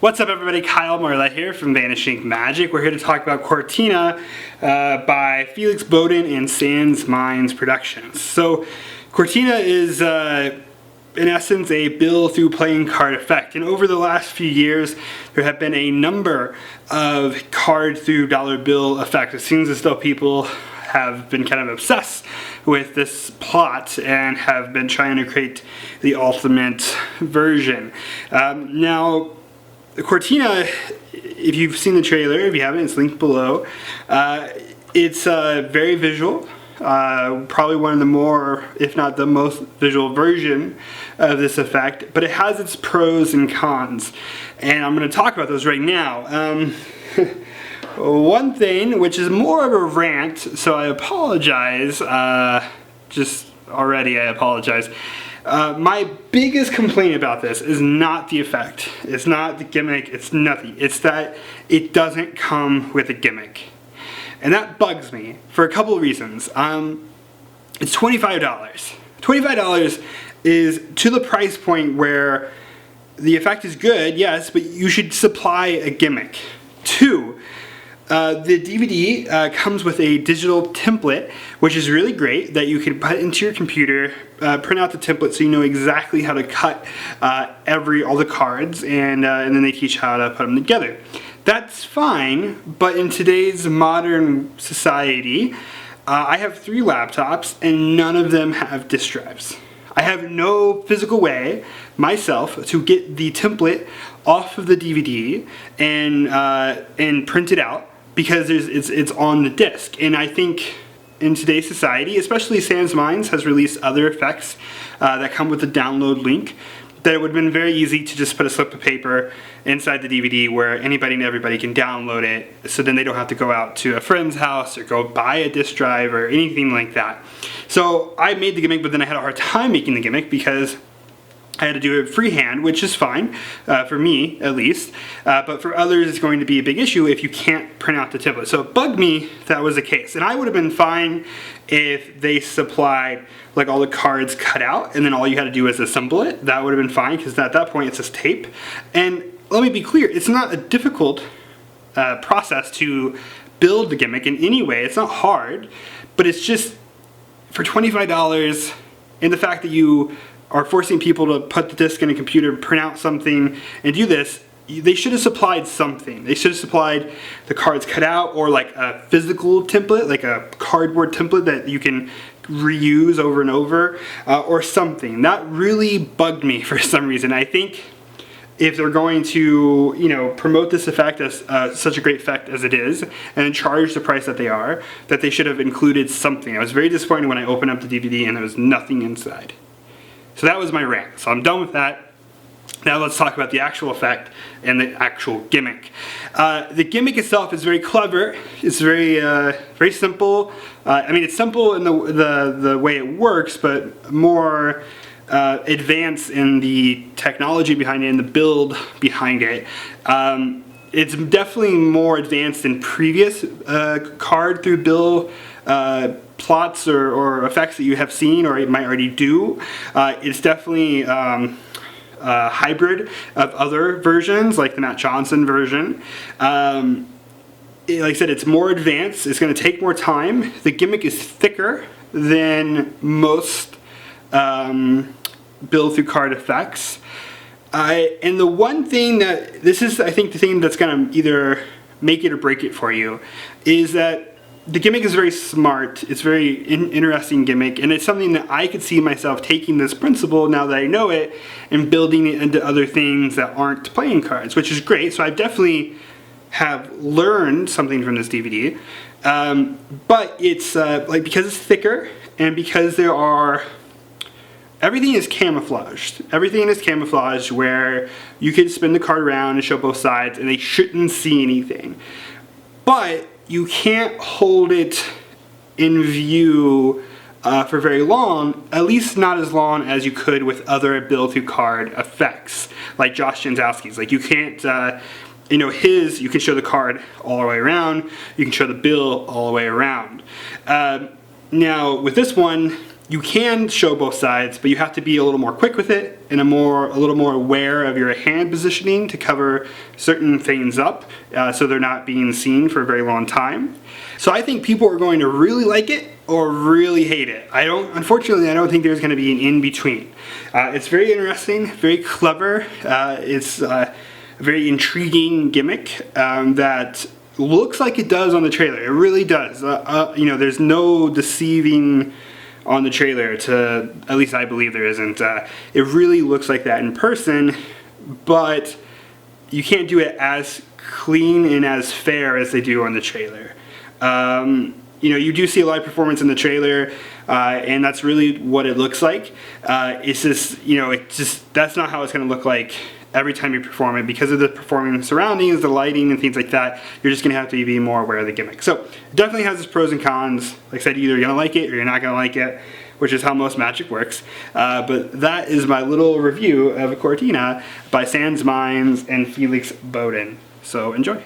What's up everybody, Kyle Marlette here from Vanishing Magic. We're here to talk about Cortana by Felix, Bodden, and Sans Minds Productions. So Cortana is in essence a bill through playing card effect, and over the last few years there have been a number of card through dollar bill effects. It seems as though people have been kind of obsessed with this plot and have been trying to create the ultimate version. Now Cortana, if you've seen the trailer, if you haven't, it's linked below. It's very visual, probably one of the more, if not the most visual version of this effect, but it has its pros and cons, and I'm going to talk about those right now. One thing, which is more of a rant, so I apologize, just already I apologize. My biggest complaint about this is not the effect, it's not the gimmick, it's nothing. It's that it doesn't come with a gimmick. And that bugs me for a couple of reasons. It's $25. $25 is to the price point where the effect is good, yes, but you should supply a gimmick. Two, the DVD comes with a digital template, which is really great, that you can put into your computer, print out the template so you know exactly how to cut all the cards, and then they teach how to put them together. That's fine, but in today's modern society, I have 3 laptops and none of them have disk drives. I have no physical way myself to get the template off of the DVD and print it out, because it's on the disc. And I think in today's society, especially Sans Minds has released other effects that come with the download link, that it would have been very easy to just put a slip of paper inside the DVD where anybody and everybody can download it, so then they don't have to go out to a friend's house or go buy a disk drive or anything like that. So I made the gimmick, but then I had a hard time making the gimmick because I had to do it freehand, which is fine, for me at least, but for others it's going to be a big issue if you can't print out the template. So it bugged me that was the case, and I would have been fine if they supplied like all the cards cut out and then all you had to do is assemble it. That would have been fine, because at that point it's just tape. And let me be clear, it's not a difficult process to build the gimmick in any way. It's not hard, but it's just for $25, and the fact that you are forcing people to put the disc in a computer, print out something, and do this, they should have supplied something. They should have supplied the cards cut out, or like a physical template, like a cardboard template that you can reuse over and over, or something. That really bugged me for some reason. I think if they're going to, promote this effect as such a great effect as it is, and charge the price that they are, that they should have included something. I was very disappointed when I opened up the DVD and there was nothing inside. So that was my rant. So I'm done with that. Now let's talk about the actual effect and the actual gimmick. The gimmick itself is very clever. It's very very simple. I mean, it's simple in the way it works, but more advanced in the technology behind it and the build behind it. It's definitely more advanced than previous card through bill plots or effects that you have seen or it might already do. It's definitely a hybrid of other versions, like the Matt Johnson version. Like I said, it's more advanced. It's going to take more time. The gimmick is thicker than most build through card effects. And the one thing that, this is I think the thing that's going to either make it or break it for you, is that the gimmick is very smart. It's very interesting gimmick, and it's something that I could see myself taking this principle, now that I know it, and building it into other things that aren't playing cards, which is great. So I definitely have learned something from this DVD, but it's like, because it's thicker and because there are, everything is camouflaged. Everything is camouflaged where you can spin the card around and show both sides and they shouldn't see anything. But you can't hold it in view for very long, at least not as long as you could with other build through card effects, like Josh Jankowski's. Like you can't, you can show the card all the way around, you can show the bill all the way around. Now with this one, you can show both sides, but you have to be a little more quick with it and a little more aware of your hand positioning to cover certain things up so they're not being seen for a very long time. So I think people are going to really like it or really hate it. Unfortunately, I don't think there's going to be an in-between. It's very interesting, very clever. It's a very intriguing gimmick that looks like it does on the trailer. It really does. There's no deceiving on the trailer, at least I believe there isn't. It really looks like that in person, but you can't do it as clean and as fair as they do on the trailer. You do see a live performance in the trailer, and that's really what it looks like. It's just, that's not how it's going to look like every time you perform it. Because of the performing surroundings, the lighting and things like that, you're just going to have to be more aware of the gimmick. So it definitely has its pros and cons. Like I said, either you're going to like it or you're not going to like it, which is how most magic works. But that is my little review of Cortina by Sans Minds and Felix Bodden. So enjoy.